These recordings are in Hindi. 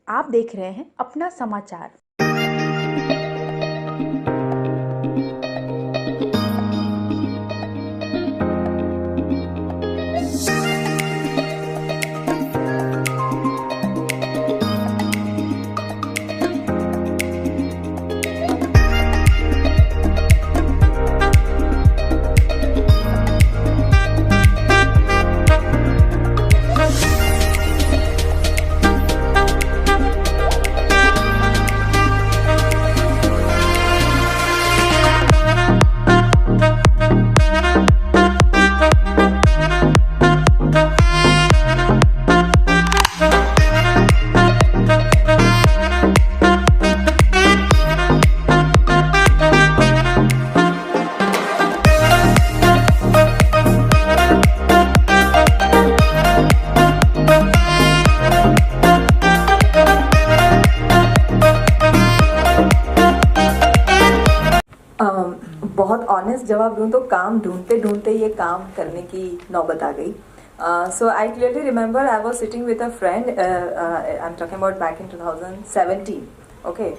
आप देख रहे हैं अपना समाचार। बहुत ऑनेस्ट जवाब दूं तो काम ढूंढते ढूंढते ये काम करने की नौबत आ गई. So I clearly remember I was sitting with a friend. I'm talking about back in 2017. Okay.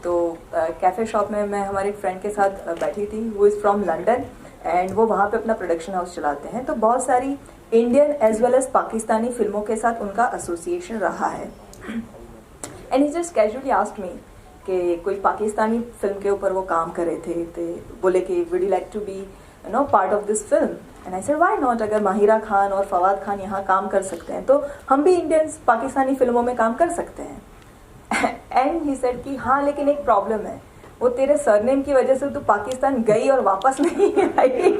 तो कैफ़े शॉप में मैं हमारे एक फ्रेंड के साथ बैठी थी. वो इज़ फ्रॉम लंदन एंड वो वहाँ पे अपना प्रोडक्शन हाउस चलाते हैं. तो बहुत सारी Indian as well as Pakistani फिल्मों के साथ उनका एसोसिएशन रहा है. And he just casually asked me कि कोई पाकिस्तानी फिल्म के ऊपर वो काम कर रहे थे. तो बोले कि would you like to be part of this film. And I said why not. अगर माहिरा खान और फवाद खान यहाँ काम कर सकते हैं तो हम भी इंडियंस पाकिस्तानी फिल्मों में काम कर सकते हैं. एंड ही सेड कि हाँ लेकिन एक प्रॉब्लम है, वो तेरे सरनेम की वजह से तू पाकिस्तान गई और वापस नहीं आई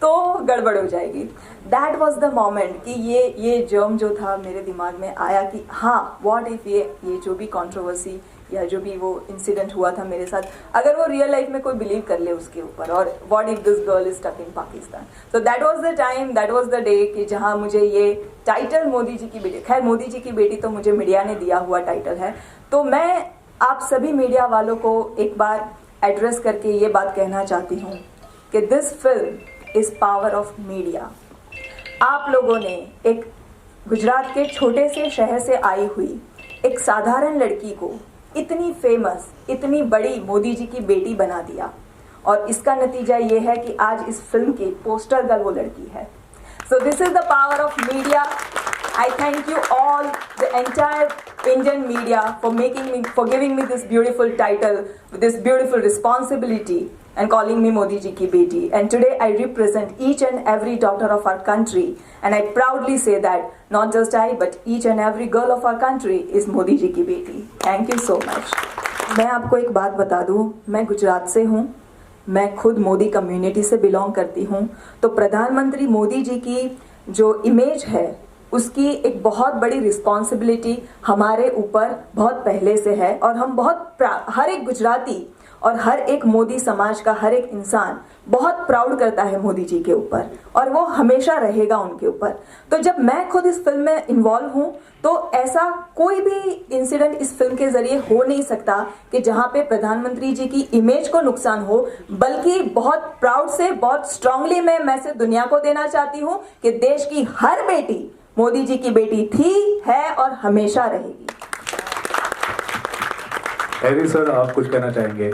तो गड़बड़ हो जाएगी. दैट वॉज द मोमेंट कि ये जर्म जो था मेरे दिमाग में आया कि हाँ व्हाट इफ ये जो भी कंट्रोवर्सी या जो भी वो इंसिडेंट हुआ था मेरे साथ, अगर वो रियल लाइफ में कोई बिलीव कर ले उसके ऊपर, और what if this girl is stuck in Pakistan. So that was the time, that was the day कि जहाँ मुझे ये टाइटल मोदी जी की बेटी, खैर मोदी जी की बेटी तो मुझे मीडिया ने दिया हुआ टाइटल है. तो मैं आप सभी मीडिया वालों को एक बार एड्रेस करके ये बात कहना चाहती हूँ कि this film is power of media. आप लोगों ने एक गुजरात के छोटे से शहर से आई हुई एक साधारण लड़की को इतनी फेमस, इतनी बड़ी मोदी जी की बेटी बना दिया, और इसका नतीजा ये है कि आज इस फिल्म की पोस्टर गर्ल वो लड़की है. So this is the power of media. I thank you all, the entire Indian media, for giving me this beautiful title, this beautiful responsibility, and calling me Modi ji ki beti. And today I represent each and every daughter of our country, and I proudly say that not just I, but each and every girl of our country is Modi ji ki beti. Thank you so much. मैं आपको एक बात बता दूं, मैं गुजरात से हूँ, मैं खुद मोदी कम्युनिटी से बिलोंग करती हूँ. तो प्रधानमंत्री मोदी जी की जो इमेज है उसकी एक बहुत बड़ी रिस्पॉन्सिबिलिटी हमारे ऊपर बहुत पहले से है, और हम हर एक गुजराती और हर एक मोदी समाज का हर एक इंसान बहुत प्राउड करता है मोदी जी के ऊपर, और वो हमेशा रहेगा उनके ऊपर. तो जब मैं खुद इस फिल्म में इन्वॉल्व हूँ तो ऐसा कोई भी इंसिडेंट इस फिल्म के जरिए हो नहीं सकता कि जहाँ पे प्रधानमंत्री जी की इमेज को नुकसान हो, बल्कि बहुत प्राउड से, बहुत स्ट्रांगली मैं मैसेज दुनिया को देना चाहती हूँ कि देश की हर बेटी मोदी जी की बेटी थी, है और हमेशा रहेगी. हैरी सर, आप कुछ कहना चाहेंगे?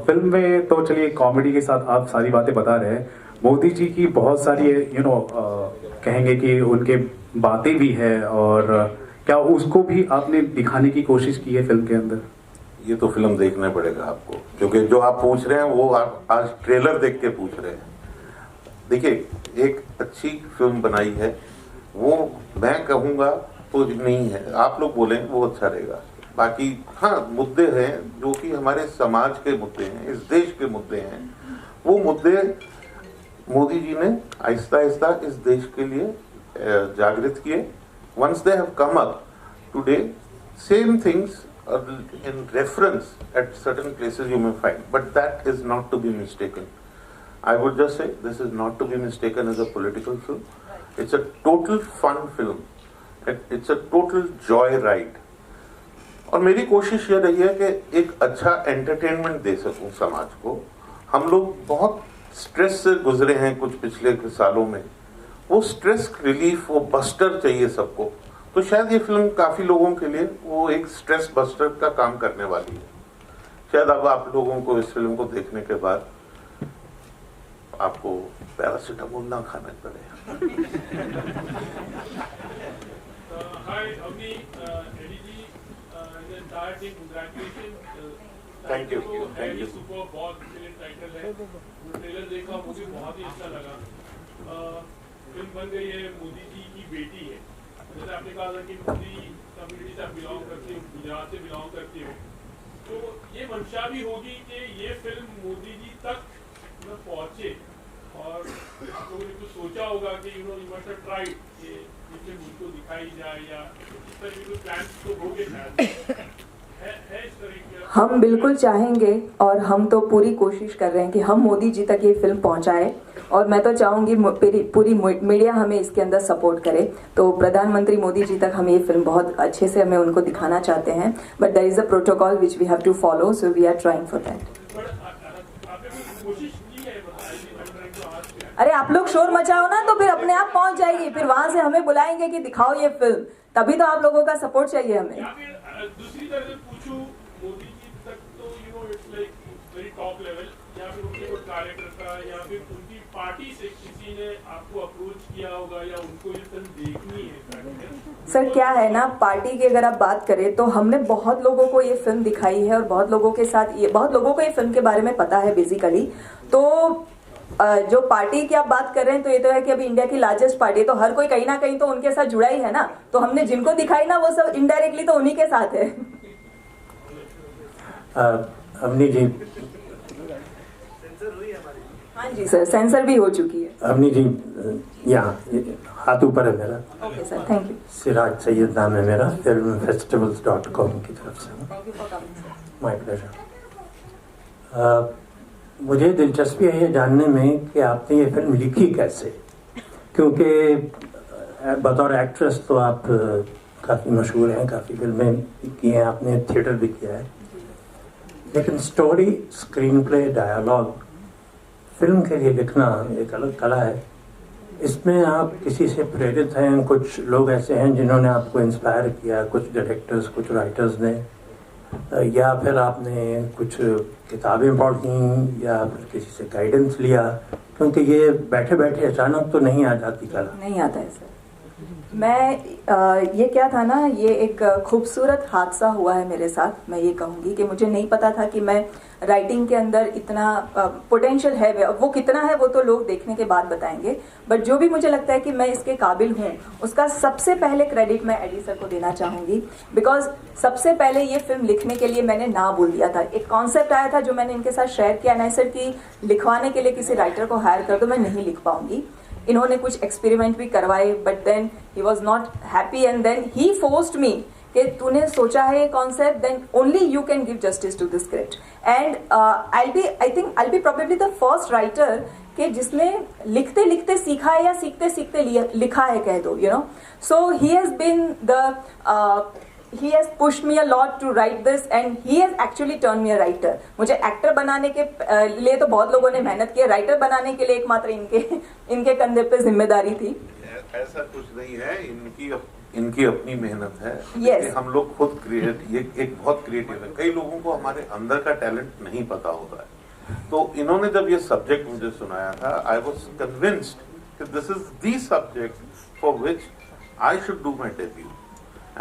फिल्म में तो चलिए कॉमेडी के साथ आप सारी बातें बता रहे हैं, मोदी जी की बहुत सारी कहेंगे कि उनके बातें भी है, और क्या उसको भी आपने दिखाने की कोशिश की है फिल्म के अंदर? ये तो फिल्म देखना पड़ेगा आपको, क्योंकि जो आप पूछ रहे हैं वो आप आज ट्रेलर देख के पूछ रहे हैं. देखिए, एक अच्छी फिल्म बनाई है, वो मैं कहूँगा तो नहीं है, आप लोग बोलें वो अच्छा रहेगा. बाकी हाँ, मुद्दे हैं जो कि हमारे समाज के मुद्दे हैं, इस देश के मुद्दे हैं. वो मुद्दे मोदी जी ने आहिस्ता आहिस्ता इस देश के लिए जागृत किए. Once they have come up today, same things in reference at certain places you may find, but that is not to be mistaken. I would just say this is not to be mistaken as a political film. It's a total fun film. It's a total joy ride. और मेरी कोशिश ये रही है कि एक अच्छा एंटरटेनमेंट दे सकूं समाज को. हम लोग बहुत स्ट्रेस से गुजरे हैं कुछ पिछले सालों में. वो स्ट्रेस रिलीफ, वो बस्टर चाहिए सबको. तो शायद ये फिल्म काफी लोगों के लिए वो एक स्ट्रेस बस्टर का काम करने वाली है। शायद अब आप लोगों को इस फिल्म को देखने के बाद आपको पैरासिटामोल ना खाना पड़े। Hi, Avni, Eddie ji, the entire team, congratulations. Thank you. Thank you. Super बहुत फिल्म टाइटल है। वो ट्रेलर देखा मुझे बहुत ही अच्छा लगा। फिल्म बन गई है, मोदी जी की बेटी है। जैसे आपने कहा था कि मोदी कम्युनिटी से बिलोंग करती हो, गुजरात से बिलोंग करती हो, तो ये मंशा भी होगी कि ये फिल्म मोदी जी तक पहुंचे। और आप लोगों ने कुछ सोचा होगा कि यू मस्ट हैव ट्राइड कि ये फिल्म उनको दिखाई जाए या इस तरह के कुछ प्लान्स तो होंगे शायद है इस तरह के। हम बिल्कुल चाहेंगे और हम तो पूरी कोशिश कर रहे हैं कि हम मोदी जी तक ये फिल्म पहुंचाए, और मैं तो चाहूंगी पूरी मीडिया हमें इसके अंदर सपोर्ट करे। तो प्रधानमंत्री मोदी जी तक हम ये फिल्म बहुत अच्छे से हमें उनको दिखाना चाहते हैं, but there is a protocol which we have to follow, so we are trying for that. अरे आप लोग शोर मचाओ ना तो फिर अपने आप पहुंच जाएगी, फिर वहां से हमें बुलाएंगे कि दिखाओ ये फिल्म, तभी तो आप लोगों का सपोर्ट चाहिए हमें। या फिर दूसरी तरह से पूछूं, मोदी जी तक तो it's like very top level, या फिर उनके कोई कार्यकर्ता या फिर उनकी पार्टी से किसी ने आपको अप्रोच किया होगा या उनको ये फिल्म देखनी है? सर क्या है ना, पार्टी की अगर आप बात करें तो हमने बहुत लोगों को ये फिल्म दिखाई है और बहुत लोगों को ये फिल्म के बारे में पता है बेसिकली। तो जो पार्टी की आप बात कर रहे हैं तो ये तो है कि अभी इंडिया की लार्जेस्ट पार्टी है, तो हर कोई कहीं ना कहीं तो उनके साथ जुड़ा ही है ना, तो हमने जिनको दिखाई ना वो सब इनडायरेक्टली तो उन्हीं के साथ है। अवनी जी, हाँ जी सर, सेंसर भी हो चुकी है। अवनी जी, यहाँ हाथ ऊपर है मेरा। Okay sir, thank you. Siraj Syed नाम है मेरा, filmfestivals.com की तरफ से। Thank you for coming. My pleasure. मुझे दिलचस्पी है ये जानने में कि आपने ये फिल्म लिखी कैसे, क्योंकि बतौर एक्ट्रेस तो आप काफ़ी मशहूर हैं, काफ़ी फिल्में की हैं आपने, थिएटर भी किया है, लेकिन story, screen play, dialogue film के लिए लिखना एक अलग कला है। इसमें आप किसी से प्रेरित हैं? कुछ लोग ऐसे हैं जिन्होंने आपको इंस्पायर किया, कुछ डायरेक्टर्स, कुछ राइटर्स ने, या फिर आपने कुछ किताबें पढ़ी या फिर किसी से गाइडेंस लिया? क्योंकि ये बैठे बैठे अचानक तो नहीं आ जाती कला। नहीं आता है सर। मैं ये क्या था ना, ये एक खूबसूरत हादसा हुआ है मेरे साथ। मैं ये कहूँगी कि मुझे नहीं पता था कि मैं राइटिंग के अंदर इतना पोटेंशियल है, वो कितना है वो तो लोग देखने के बाद बताएंगे, बट जो भी मुझे लगता है कि मैं इसके काबिल हूँ उसका सबसे पहले क्रेडिट मैं एडी सर को देना चाहूँगी। बिकॉज सबसे पहले ये फिल्म लिखने के लिए मैंने ना बोल दिया था। एक कॉन्सेप्ट आया था जो मैंने इनके साथ शेयर किया, नहीं सर कि लिखवाने के लिए किसी राइटर को हायर कर दो, मैं नहीं लिख पाऊंगी। इन्होंने कुछ एक्सपेरिमेंट भी करवाए, but then he was not happy and then he forced me कि तूने सोचा है ये concept, then only you can give justice to the script. And I be probably the first writer कि जिसने लिखते लिखते सीखा है या सीखते सीखते लिखा है कह दो, you know. So he has been the he has pushed me a lot to write this and he has actually turned me a writer। मुझे एक्टर बनाने के लिए तो बहुत लोगों ने मेहनत की, राइटर बनाने के लिए एकमात्र इनके कंधे पे जिम्मेदारी थी। ऐसा कुछ नहीं है, इनकी अपनी मेहनत है। Yes। हम लोग खुद ये एक बहुत क्रिएटिव है। कई लोगों को हमारे अंदर का टैलेंट नहीं पता होता है, तो इन्होंने जब ये सब्जेक्ट मुझे सुनाया था, आई वॉज कन्विंस्ड कि this is the subject for which I should do my debut.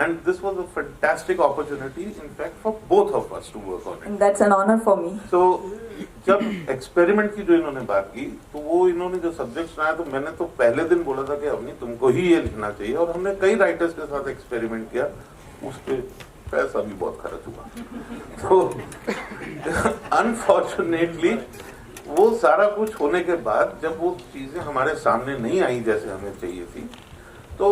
And this was a fantastic opportunity, in fact, for both of us to work on it. And that's an honor for me। So, जब एक्सपेरिमेंट की जो इन्होंने बात की, तो वो इन्होंने जो सब्जेक्ट सुनाया, तो मैंने तो पहले दिन बोला था कि अवनी तुमको ही ये लिखना चाहिए, और हमने कई राइटर्स के साथ एक्सपेरिमेंट किया, उस पे पैसा भी बहुत खर्च हुआ। तो अनफॉर्चुनेटली वो सारा कुछ होने के बाद जब वो चीजें हमारे सामने नहीं आई जैसे हमें चाहिए थी, तो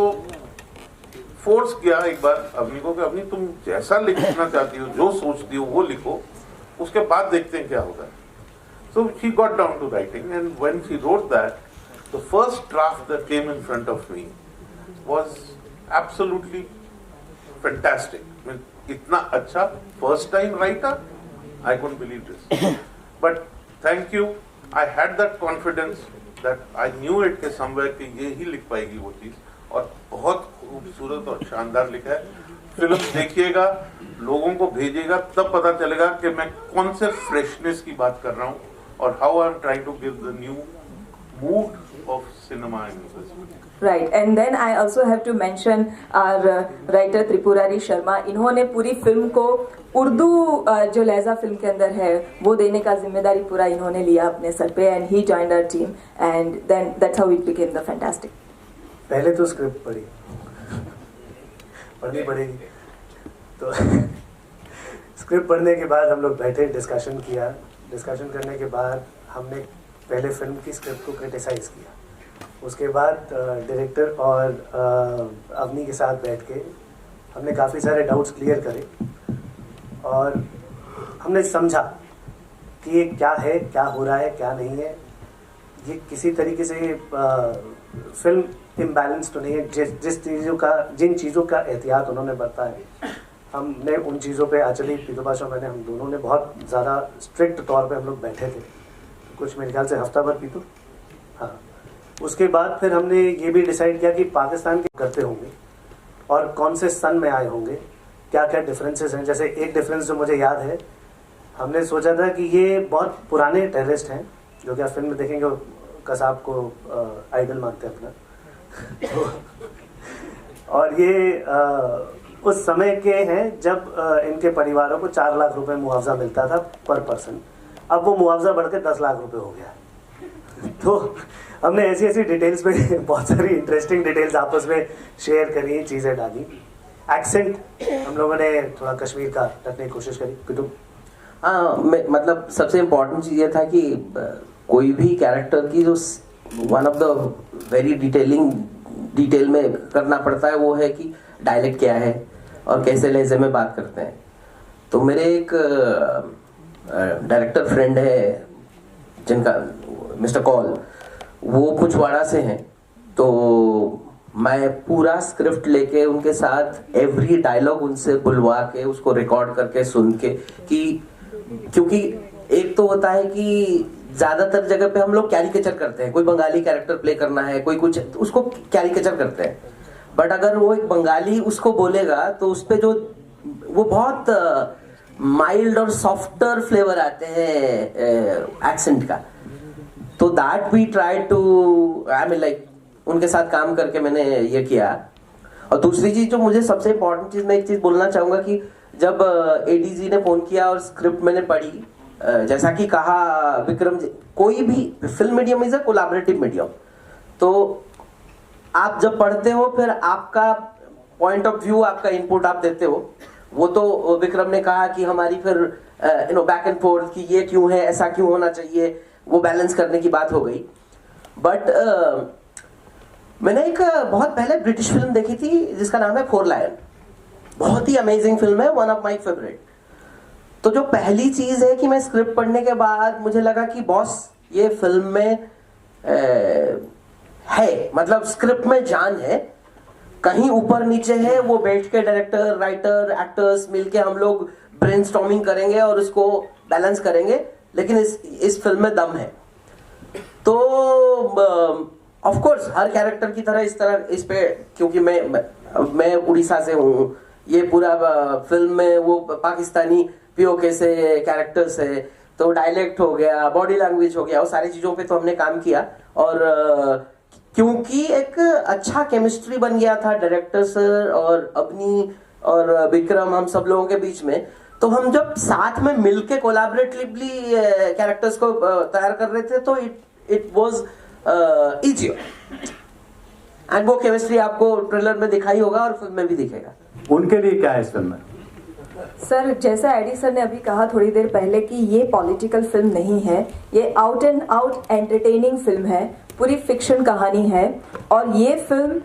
फोर्स किया एक बार अवनी को कि अवनी तुम जैसा लिखना चाहती हो, जो सोचती हो वो लिखो, उसके बाद देखते हैं क्या होता है। So she got down to writing and when she wrote that, the first draft that came in front of me was absolutely fantastic. इतना अच्छा first time writer, I couldn't believe this, but thank you. I had that confidence that I knew it के समवेयर कि ये ही लिख पाएगी वो चीज, और बहुत खूबसूरत और शानदार लिखा है। फिल्म देखिएगा, लोगों को भेजिएगा, तब पता चलेगा कि मैं कौन से फ्रेशनेस की बात कर रहा हूँ और how I am trying to give the new mood of cinema in this. Right, and then I also have to mention our writer Tripurari Sharma. इन्होंने पूरी फिल्म को उर्दू जो लहजा फिल्म के अंदर है वो देने का जिम्मेदारी पूरा इन्होंने लिया अपने सर पे, and he joined our team, and then that's how it became the fantastic. पहले तो स्क्रिप्ट पढ़नी पड़ेगी, तो स्क्रिप्ट पढ़ने के बाद हम लोग बैठे, डिस्कशन किया। डिस्कशन करने के बाद हमने पहले फिल्म की स्क्रिप्ट को क्रिटिसाइज़ किया। उसके बाद डायरेक्टर और अवनी के साथ बैठ के हमने काफ़ी सारे डाउट्स क्लियर करे और हमने समझा कि ये क्या है, क्या हो रहा है, क्या नहीं है। ये किसी तरीके से फिल्म इम्बैलेंस तो नहीं है। जिन चीज़ों का एहतियात उन्होंने बरता है, हमने उन चीज़ों पे एक्चुअली पीतू बादशाह मैंने हम दोनों ने बहुत ज़्यादा स्ट्रिक्ट तौर पे हम लोग बैठे थे, कुछ मेरे ख्याल से हफ्ता भर पीतू। हाँ, उसके बाद फिर हमने ये भी डिसाइड किया कि पाकिस्तान के करते होंगे और कौन से सन में आए होंगे, क्या क्या डिफरेंसेस हैं। जैसे एक डिफरेंस जो मुझे याद है, हमने सोचा था कि ये बहुत पुराने टेररिस्ट हैं जो कि आप फिल्म में देखेंगे कसाब को आइडल मानते हैं अपना और ये उस समय के हैं जब इनके परिवारों को 4 लाख रुपए मुआवजा मिलता था पर पर्सन। अब वो मुआवजा बढ़कर 10 लाख रुपए हो गया। तो हमने ऐसी ऐसी डिटेल्स में बहुत सारी इंटरेस्टिंग डिटेल्स आपस में शेयर करी, चीज़ें डाली। एक्सेंट हम लोगों ने थोड़ा कश्मीर का रखने की कोशिश करी। कुतुब मतलब सबसे इम्पोर्टेंट चीज़ ये था कि कोई भी कैरेक्टर की जो one of the very detail में करना पड़ता है वो है कि डायलेक्ट क्या है और कैसे लहजे में बात करते हैं। तो मेरे एक डायरेक्टर फ्रेंड है जिनका मिस्टर कॉल, वो कुछवाड़ा से हैं। तो मैं पूरा स्क्रिप्ट लेके उनके साथ एवरी डायलॉग उनसे बुलवा के उसको रिकॉर्ड करके सुन के, कि क्योंकि एक तो होता है कि ज्यादातर जगह पे हम लोग कैरिकेचर करते हैं, कोई बंगाली कैरेक्टर प्ले करना है, कोई कुछ, उसको कैरिकेचर करते हैं। बट अगर वो एक बंगाली उसको बोलेगा तो उस पे जो वो बहुत माइल्ड और सॉफ्टर फ्लेवर आते हैं एक्सेंट का। तो that we try to, I mean like उनके साथ काम करके मैंने ये किया। और दूसरी चीज जो मुझे सबसे इम्पोर्टेंट चीज, मैं एक चीज बोलना चाहूंगा कि जब एडीजी ने फोन किया और स्क्रिप्ट मैंने पढ़ी, जैसा कि कहा विक्रम जी, कोई भी film medium is a collaborative medium. तो आप जब पढ़ते हो फिर आपका पॉइंट ऑफ व्यू, आपका इनपुट आप देते हो। वो तो विक्रम ने कहा कि हमारी फिर बैक एंड फोर्थ कि ये क्यों है, ऐसा क्यों होना चाहिए, वो बैलेंस करने की बात हो गई। बट मैंने एक बहुत पहले ब्रिटिश फिल्म देखी थी जिसका नाम है 4 लायन। बहुत ही अमेजिंग फिल्म है, वन ऑफ माय फेवरेट। तो जो पहली चीज है कि मैं स्क्रिप्ट पढ़ने के बाद मुझे लगा कि बॉस ये फिल्म में है, मतलब स्क्रिप्ट में जान है, कहीं ऊपर नीचे है, वो बैठ के डायरेक्टर, राइटर, एक्टर्स मिलके हम लोग ब्रेनस्टॉर्मिंग करेंगे और उसको बैलेंस करेंगे, लेकिन इस फिल्म में दम है। तो ऑफ कोर्स हर कैरेक्टर की तरह इस पे, क्योंकि मैं उड़ीसा से हूँ, ये पूरा फिल्म में वो पाकिस्तानी पीओके से कैरेक्टर्स है, तो डायलेक्ट हो गया, बॉडी लैंग्वेज हो गया, वो सारी चीजों पे तो हमने काम किया। और क्योंकि एक अच्छा केमिस्ट्री बन गया था डायरेक्टर सर और अवनी और विक्रम, हम सब लोगों के बीच में, तो हम जब साथ में मिलके कोलैबोरेटिवली कैरेक्टर्स को तैयार कर रहे थे तो इट वाज इजियर। एंड वो केमिस्ट्री आपको ट्रेलर में दिखाई होगा और फिल्म में भी दिखेगा। उनके लिए क्या है इस फिल्म में? सर, जैसा एडी सर ने अभी कहा थोड़ी देर पहले कि ये पॉलिटिकल फिल्म नहीं है, ये out and out entertaining film है, पूरी फिक्शन कहानी है। और ये फिल्म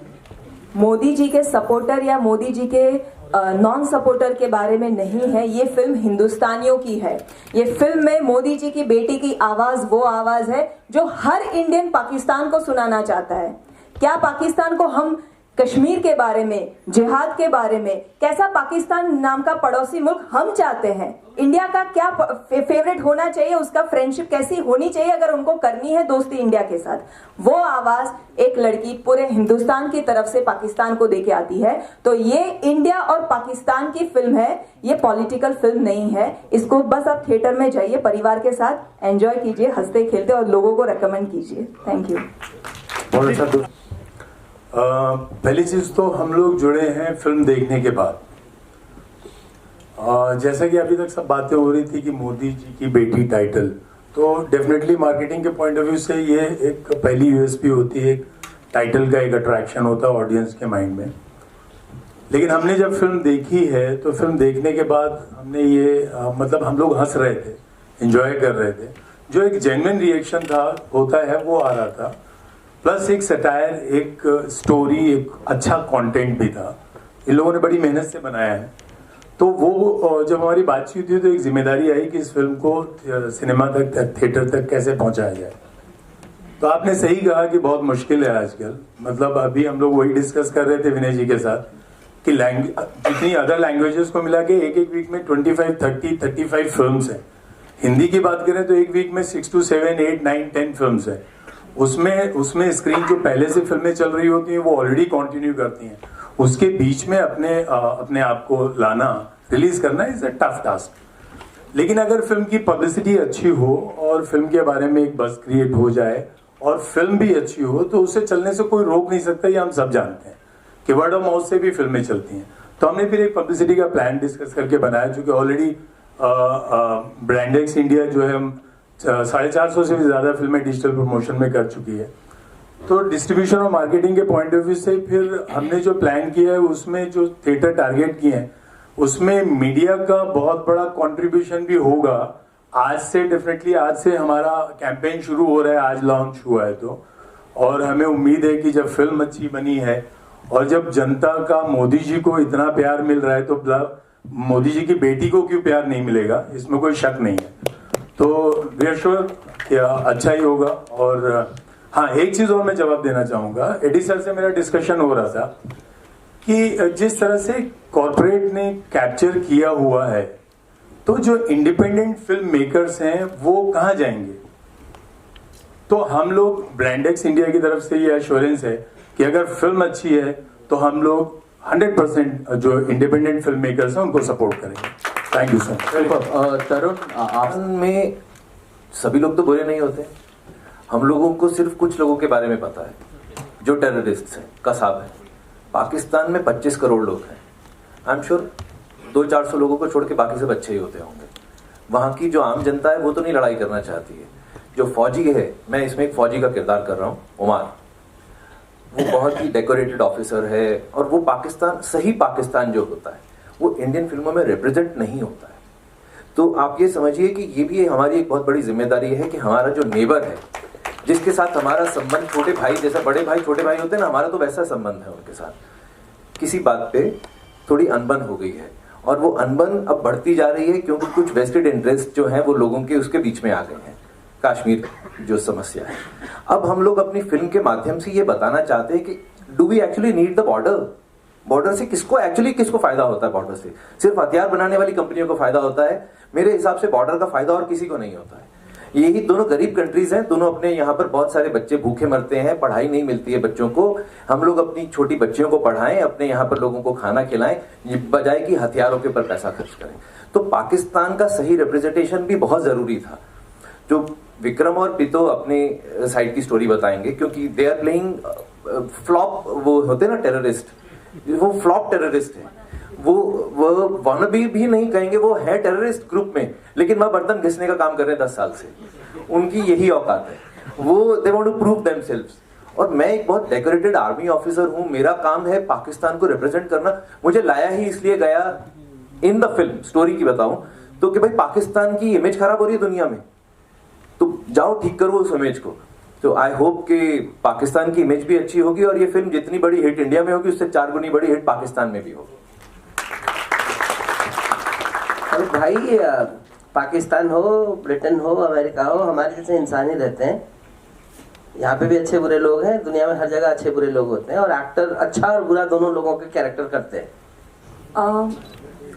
मोदी जी के सपोर्टर या मोदी जी के नॉन सपोर्टर के बारे में नहीं है, ये फिल्म हिंदुस्तानियों की है। ये फिल्म में मोदी जी की बेटी की आवाज वो आवाज है जो हर इंडियन पाकिस्तान को सुनाना चाहता है। क्या पाकिस्तान को हम कश्मीर के बारे में, जिहाद के बारे में, कैसा पाकिस्तान नाम का पड़ोसी मुल्क हम चाहते हैं, इंडिया का क्या फेवरेट होना चाहिए, उसका फ्रेंडशिप कैसी होनी चाहिए अगर उनको करनी है दोस्ती इंडिया के साथ, वो आवाज एक लड़की पूरे हिंदुस्तान की तरफ से पाकिस्तान को देके आती है। तो ये इंडिया और पाकिस्तान की फिल्म है, ये पॉलिटिकल फिल्म नहीं है। इसको बस आप थिएटर में जाइए, परिवार के साथ एंजॉय कीजिए, हंसते खेलते, और लोगों को रेकमेंड कीजिए। Thank you. बहुत अच्छा। पहली चीज तो हम लोग जुड़े हैं फिल्म देखने के बाद। जैसा कि अभी तक सब बातें हो रही थी कि मोदी जी की बेटी टाइटल, तो डेफिनेटली मार्केटिंग के पॉइंट ऑफ व्यू से ये एक पहली यूएसपी होती है, एक टाइटल का एक अट्रैक्शन होता है ऑडियंस के माइंड में। लेकिन हमने जब फिल्म देखी है तो फिल्म देखने के बाद हमने ये मतलब हम लोग हंस रहे थे, एंजॉय कर रहे थे, जो एक जेन्युइन रिएक्शन था होता है वो आ रहा था, प्लस एक सटायर, एक स्टोरी, एक अच्छा कंटेंट भी था। इन लोगों ने बड़ी मेहनत से बनाया है। तो वो जब हमारी बातचीत हुई तो एक जिम्मेदारी आई कि इस फिल्म को सिनेमा तक, थिएटर तक कैसे पहुंचाया जाए। तो आपने सही कहा कि बहुत मुश्किल है आजकल। मतलब अभी हम लोग वही डिस्कस कर रहे थे विनय जी के साथ कि जितनी अदर लैंग्वेजेस को मिला के एक वीक में 25, 30, 35 फिल्म्स हैं। हिंदी की बात करें तो एक वीक में 6 to 7, 8, 9, 10 फिल्म्स है। उसमें स्क्रीन जो पहले से फिल्में चल रही होती हैं वो ऑलरेडी कंटिन्यू करती हैं, उसके बीच में अपने आप को लाना, रिलीज करना इज अ टफ टास्क। लेकिन अगर फिल्म की पब्लिसिटी अच्छी हो और फिल्म के बारे में एक बज़ क्रिएट हो जाए और फिल्म भी अच्छी हो तो उसे चलने से कोई रोक नहीं सकता। ये हम सब जानते हैं कि वर्ड ऑफ माउथ से भी फिल्में चलती हैं। तो हमने फिर एक पब्लिसिटी का प्लान डिस्कस करके बनाया, जो कि ऑलरेडी ब्रांडेक्स इंडिया जो है हम 450 से भी ज्यादा फिल्में डिजिटल प्रमोशन में कर चुकी है। तो डिस्ट्रीब्यूशन और मार्केटिंग के पॉइंट ऑफ व्यू से फिर हमने जो प्लान किया है उसमें जो थिएटर टारगेट किए हैं उसमें मीडिया का बहुत बड़ा कंट्रीब्यूशन भी होगा। आज से डेफिनेटली आज से हमारा कैंपेन शुरू हो रहा है, आज लॉन्च हुआ है तो, और हमें उम्मीद है कि जब फिल्म अच्छी बनी है और जब जनता का मोदी जी को इतना प्यार मिल रहा है तो मोदी जी की बेटी को क्यों प्यार नहीं मिलेगा, इसमें कोई शक नहीं है। तो वी आर श्योर कि अच्छा ही होगा। और हाँ, एक चीज और मैं जवाब देना चाहूंगा। एडी सर से मेरा डिस्कशन हो रहा था कि जिस तरह से कॉर्पोरेट ने कैप्चर किया हुआ है तो जो इंडिपेंडेंट फिल्म मेकर्स हैं वो कहाँ जाएंगे। तो हम लोग ब्रांडेक्स इंडिया की तरफ से ये एश्योरेंस है कि अगर फिल्म अच्छी है तो हम लोग 100% जो इंडिपेंडेंट फिल्म मेकर्स हैं उनको सपोर्ट करेंगे। Thank you sir. तरुण, आप में सभी लोग तो बुरे नहीं होते। हम लोगों को सिर्फ कुछ लोगों के बारे में पता है जो टेररिस्ट हैं, कसाब हैं। पाकिस्तान में 25 करोड़ लोग हैं। आई एम श्योर 200-400 लोगों को छोड़ के बाकी सब अच्छे ही होते होंगे। वहाँ की जो आम जनता है वो तो नहीं लड़ाई करना चाहती है। जो फौजी है, मैं इसमें एक फौजी का किरदार कर रहा हूँ, उमार, वो बहुत ही डेकोरेटेड ऑफिसर है और वो पाकिस्तान, सही पाकिस्तान जो होता है वो इंडियन फिल्मों में रिप्रेजेंट नहीं होता है। तो आप ये समझिए कि ये भी हमारी एक बहुत बड़ी जिम्मेदारी है कि हमारा जो नेबर है, जिसके साथ हमारा संबंध छोटे भाई जैसा, बड़े भाई छोटे भाई होते हैं ना, हमारा तो वैसा संबंध है उनके साथ। किसी बात पे थोड़ी अनबन हो गई है और वो अनबन अब बढ़ती जा रही है क्योंकि कुछ वेस्टेड इंटरेस्ट जो है वो लोगों के उसके बीच में आ गए हैं। कश्मीर जो समस्या है, अब हम लोग अपनी फिल्म के माध्यम से ये बताना चाहते हैं कि do we actually need the border. Border से किसको फायदा होता है? बॉर्डर से सिर्फ हथियार बनाने वाली कंपनियों को फायदा होता है। मेरे हिसाब से बॉर्डर का फायदा और किसी को नहीं होता है। यही दोनों गरीब कंट्रीज हैं, दोनों अपने यहाँ पर बहुत सारे बच्चे भूखे मरते हैं, पढ़ाई नहीं मिलती है बच्चों को। हम लोग अपनी छोटी बच्चियों को पढ़ाएं, अपने यहाँ पर लोगों को खाना खिलाएं, बजाय कि हथियारों के ऊपर पैसा खर्च करें। तो पाकिस्तान का सही रिप्रेजेंटेशन भी बहुत जरूरी था। जो विक्रम और पितो अपने साइड की स्टोरी बताएंगे, क्योंकि दे आर प्लेइंग फ्लॉप, वो होते हैं ना टेररिस्ट, वो फ्लॉप टेररिस्ट है। वो वानबी भी नहीं कहेंगे, वो है टेररिस्ट ग्रुप में, लेकिन वह बर्तन घिसने का काम कर रहे हैं 10 साल से। उनकी यही औकात है, वो they want to prove themselves. और मैं एक बहुत डेकोरेटेड आर्मी ऑफिसर हूं, मेरा काम है पाकिस्तान को रिप्रेजेंट करना। मुझे लाया ही इसलिए गया इन द फिल्म, स्टोरी की बताऊं तो, कि भाई पाकिस्तान की इमेज खराब हो रही है दुनिया में, तो जाओ ठीक करो उस इमेज को। तो आई होप कि पाकिस्तान की इमेज भी अच्छी होगी और ये फिल्म जितनी बड़ी हिट इंडिया में होगी उससे 4 गुनी बड़ी हिट पाकिस्तान में भी होगी। और भाई पाकिस्तान हो, ब्रिटेन हो, अमेरिका हो, हमारे जैसे इंसान ही रहते हैं। यहाँ पे भी अच्छे बुरे लोग हैं, दुनिया में हर जगह अच्छे बुरे लोग होते हैं, और एक्टर अच्छा और बुरा दोनों लोगों के कैरेक्टर करते हैं।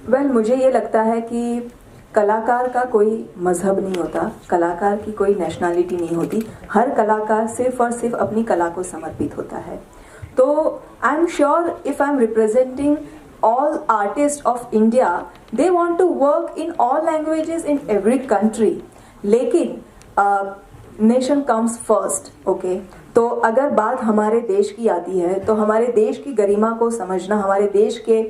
वेल मुझे ये लगता है कि कलाकार का कोई मजहब नहीं होता, कलाकार की कोई नेशनैलिटी नहीं होती, हर कलाकार सिर्फ और सिर्फ अपनी कला को समर्पित होता है। तो I am sure if I am representing all artists of India, they want to work in all languages in every country, लेकिन नेशन कम्स फर्स्ट, ओके। तो अगर बात हमारे देश की आती है तो हमारे देश की गरिमा को समझना, हमारे देश के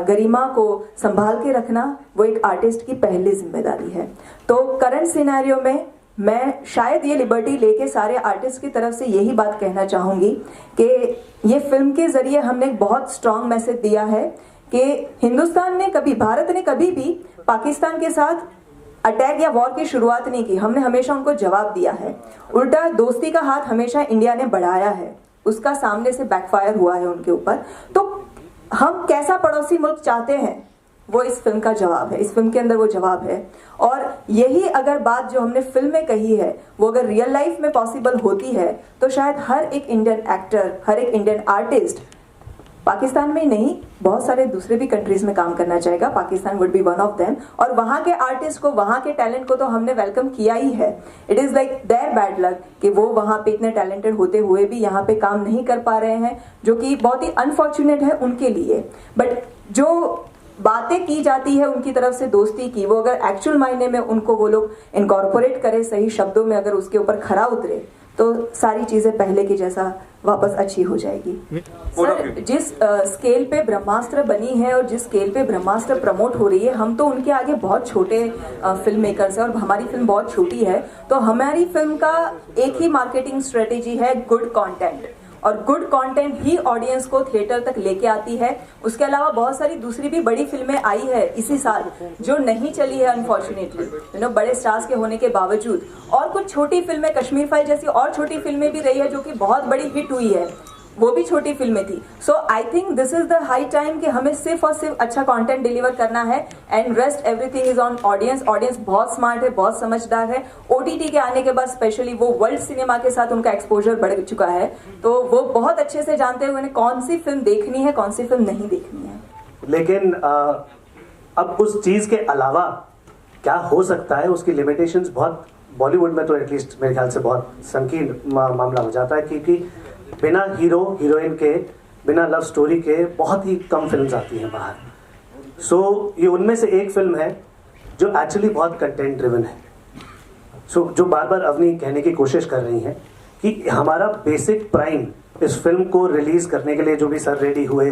गरिमा को संभाल के रखना वो एक आर्टिस्ट की पहली जिम्मेदारी है। तो करंट सिनेरियो में मैं शायद ये लिबर्टी लेके सारे आर्टिस्ट की तरफ से यही बात कहना चाहूँगी कि ये फिल्म के ज़रिए हमने एक बहुत स्ट्रॉन्ग मैसेज दिया है कि हिंदुस्तान ने कभी, भारत ने कभी भी पाकिस्तान के साथ अटैक या वॉर की शुरुआत नहीं की, हमने हमेशा उनको जवाब दिया है। उल्टा दोस्ती का हाथ हमेशा इंडिया ने बढ़ाया है, उसका सामने से बैकफायर हुआ है उनके ऊपर। तो हम कैसा पड़ोसी मुल्क चाहते हैं वो इस फिल्म का जवाब है, इस फिल्म के अंदर वो जवाब है। और यही अगर बात जो हमने फिल्म में कही है वो अगर रियल लाइफ में पॉसिबल होती है तो शायद हर एक इंडियन एक्टर, हर एक इंडियन आर्टिस्ट पाकिस्तान में नहीं, बहुत सारे दूसरे भी कंट्रीज में काम करना चाहेगा, Pakistan would be one of them. और वहाँ के आर्टिस्ट को, वहाँ के टैलेंट को तो हमने वेलकम किया ही है। It is like there bad luck कि वो वहाँ पे इतने टैलेंटेड होते हुए भी यहाँ पे काम नहीं कर पा रहे हैं, जो कि बहुत ही अनफॉर्चुनेट है उनके लिए। बट जो बातें की जाती है उनकी तरफ से दोस्ती की, वो अगर एक्चुअल मायने में उनको वो लोग इनकॉर्पोरेट करें, सही शब्दों में अगर उसके ऊपर खरा उतरे, तो सारी चीजें पहले की जैसा वापस अच्छी हो जाएगी। सर, जिस स्केल पे ब्रह्मास्त्र बनी है और जिस स्केल पे ब्रह्मास्त्र प्रमोट हो रही है, हम तो उनके आगे बहुत छोटे फिल्म मेकर्स हैं और हमारी फिल्म बहुत छोटी है। तो हमारी फिल्म का एक ही मार्केटिंग स्ट्रेटेजी है, गुड कंटेंट, और गुड कंटेंट ही ऑडियंस को थिएटर तक लेके आती है। उसके अलावा बहुत सारी दूसरी भी बड़ी फिल्में आई है इसी साल जो नहीं चली है अनफॉर्चुनेटली, बड़े स्टार्स के होने के बावजूद। और कुछ छोटी फिल्में, कश्मीर फाइल जैसी और छोटी फिल्में भी रही है जो कि बहुत बड़ी हिट हुई है, वो भी छोटी फिल्में थी। So I think this is the high time कि हमें सिर्फ और सिर्फ अच्छा कंटेंट डिलीवर करना है, and rest everything is on audience. Audience बहुत स्मार्ट है, बहुत समझदार है। ओटीटी के आने के बाद स्पेशली वो वर्ल्ड सिनेमा के साथ उनका एक्सपोजर बढ़ चुका है, तो वो बहुत अच्छे से जानते हैं उन्हें कौन सी फिल्म देखनी है, कौन सी फिल्म नहीं देखनी है। लेकिन अब उस चीज के अलावा क्या हो सकता है, उसकी लिमिटेशंस बहुत, बॉलीवुड में तो एटलीस्ट मेरे ख्याल से बहुत संकीर्ण मामला हो जाता है, क्योंकि बिना हीरो हीरोइन के, बिना लव स्टोरी के बहुत ही कम फिल्म्स आती हैं बाहर। सो ये उनमें से एक फिल्म है जो एक्चुअली बहुत कंटेंट ड्रिवन है। सो जो बार बार अवनी कहने की कोशिश कर रही हैं कि हमारा बेसिक प्राइम इस फिल्म को रिलीज करने के लिए जो भी सर रेडी हुए,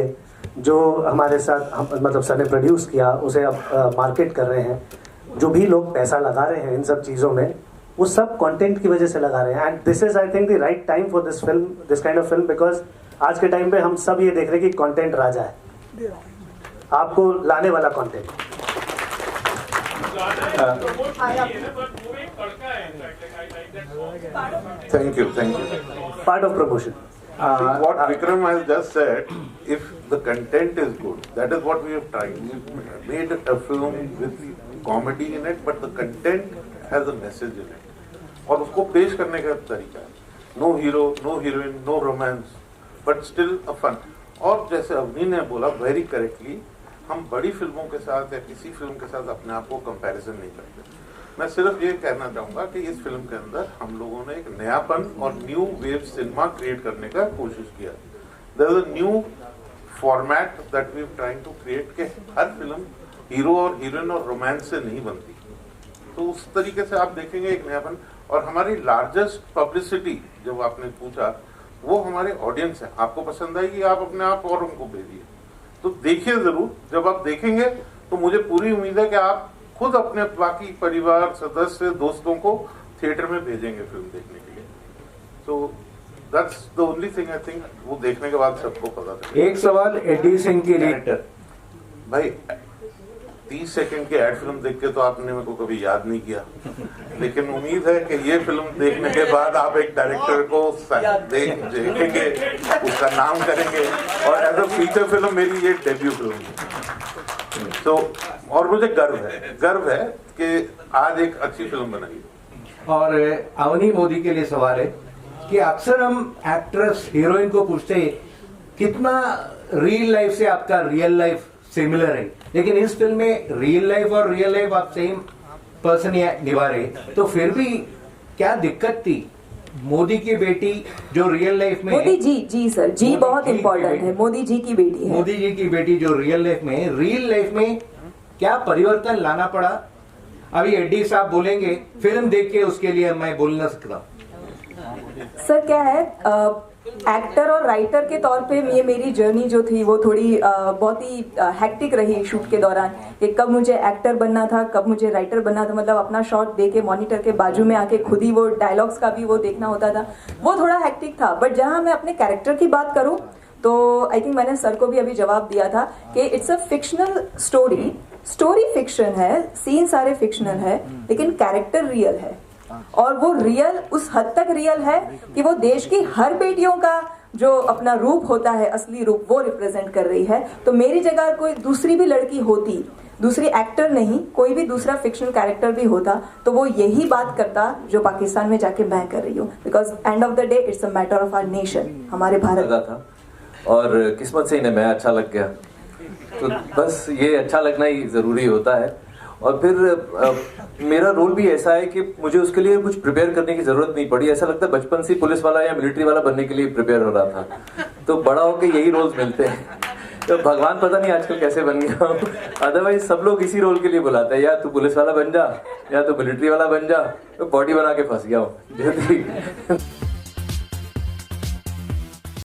जो हमारे साथ मतलब सर ने प्रोड्यूस किया, उसे अब मार्केट कर रहे हैं, जो भी लोग पैसा लगा रहे हैं इन सब चीज़ों में, वो सब कंटेंट की वजह से लगा रहे हैं। And this is I think the right time for this film, this kind of film, because आज के टाइम पे हम सब ये देख रहे हैं कि कंटेंट राजा है, आपको लाने वाला content. Thank you, thank you. Part of promotion. What Vikram has just said, if the content is good, that is what we have tried. We made a film with comedy in it, but the content has a message in it. और उसको पेश करने का तरीका है, no hero, no heroine, no romance, but still a fun. और जैसे अवनी ने बोला वेरी करेक्टली, हम बड़ी फिल्मों के साथ या किसी फिल्म के साथ अपने आप को कंपैरिजन नहीं करते। मैं सिर्फ ये कहना चाहूँगा कि इस फिल्म के अंदर हम लोगों ने एक नयापन और न्यू वेव सिनेमा क्रिएट करने का कोशिश किया। There is a new format that we are trying to create के हर फिल्म हीरो और हीरोइन और रोमांस से नहीं बनती, तो उस तरीके से आप देखेंगे एक नयापन। और हमारी लार्जेस्ट पब्लिसिटी जब आपने पूछा, वो हमारे ऑडियंस है। आपको पसंद आएगी, आप अपने आप और उनको भेजिए, तो देखिए जरूर। जब आप देखेंगे तो मुझे पूरी उम्मीद है कि आप खुद अपने बाकी परिवार सदस्य, दोस्तों को थिएटर में भेजेंगे फिल्म देखने के लिए। So that's the only thing I think, वो देखने के बाद सबको पता चलेगा। एक सवाल एडी सिंह की डायरेक्टर, भाई 30 सेकंड की एड फिल्म देख के तो आपने मेरे को कभी याद नहीं किया, लेकिन उम्मीद है कि ये फिल्म देखने के बाद आप एक डायरेक्टर को देखेंगे, उसका नाम करेंगे, और एज अ फीचर फिल्म मेरी ये डेब्यू फिल्म है। तो और मुझे गर्व है कि आज एक अच्छी फिल्म बनाई। और अवनी मोदी के लिए सवाल है कि अक्सर हम एक्ट्रेस हीरोइन को पूछते हैं कितना रियल लाइफ से आपका रियल लाइफ सिमिलर है, लेकिन इस फिल्म में रियल लाइफ और रियल लाइफ आप सेम पर्सन ही निभा रहे, तो फिर भी क्या दिक्कत थी? मोदी की बेटी जो रियल लाइफ में, मोदी जी सर, जी बहुत इंपॉर्टेंट है, मोदी जी की बेटी है। मोदी जी की बेटी जो रियल लाइफ में क्या परिवर्तन लाना पड़ा? अभी एडी साहब बोलेंगे, फिल्म देख के उसके लिए मैं बोल ना सकता। सर क्या है, एक्टर और राइटर के तौर पे ये मेरी जर्नी जो थी वो थोड़ी बहुत ही हेक्टिक रही शूट के दौरान, कि कब मुझे एक्टर बनना था, कब मुझे राइटर बनना था, मतलब अपना शॉट दे के मॉनिटर के बाजू में आके खुद ही वो डायलॉग्स का भी वो देखना होता था, वो थोड़ा हेक्टिक था। बट जहां मैं अपने कैरेक्टर की बात करूं तो आई थिंक मैंने सर को भी अभी जवाब दिया था कि it's a fictional story fiction है, सीन सारे फिक्शनल है, लेकिन कैरेक्टर रियल है। और वो रियल उस हद तक रियल है कि वो देश की हर बेटियों का जो अपना रूप होता है, असली रूप, वो रिप्रेजेंट कर रही है। तो मेरी जगह कोई दूसरी भी लड़की होती, दूसरी एक्टर नहीं, कोई भी दूसरा फिक्शनल कैरेक्टर भी होता, तो वो यही बात करता जो पाकिस्तान में जाके मैं कर रही हूँ। Because end of the day it's a matter of our nation, हमारे भारत था। और किस्मत से इन्हें मैं अच्छा लग गया, तो बस ये अच्छा लगना ही जरूरी होता है। और फिर मेरा रोल भी ऐसा है कि मुझे उसके लिए कुछ प्रिपेयर करने की जरूरत नहीं पड़ी। ऐसा लगता है बचपन से पुलिस वाला या मिलिट्री वाला बनने के लिए प्रिपेयर हो रहा था, तो बड़ा होकर यही रोल्स मिलते हैं। तो भगवान पता नहीं आजकल कैसे बन गया हूँ, अदरवाइज सब लोग इसी रोल के लिए बुलाते हैं, या तू पुलिस वाला बन जा या तू मिलिट्री वाला बन जा, तो बॉडी बना के फंस गया हूँ।